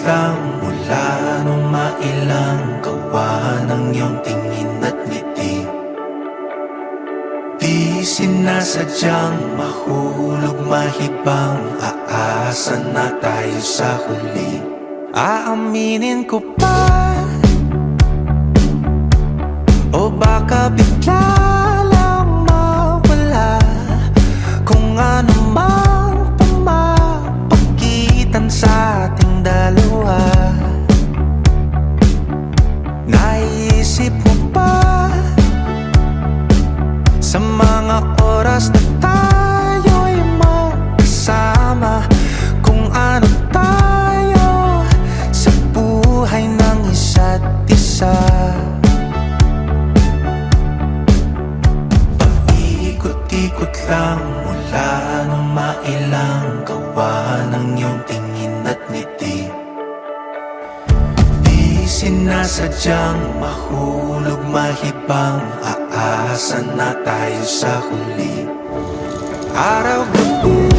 lang mula nung mailang gawa ng iyong tingin at ngiti. Di sinasadyang mahulog mahibang, aasa na tayo sa huli. Aaminin ko pa, o baka bigla lang mawala kung ano mang pumapagitan sa ating dalawa. Naisip mo ba sa mga oras na tayo'y magkasama, kung ano tayo sa buhay ng isa't isa? Ikot lang mula nung mailang gawa ng iyong tingin at ngiti. Di sinasadyang mahulog mahibang, aasa na tayo sa huli. Araw-gabi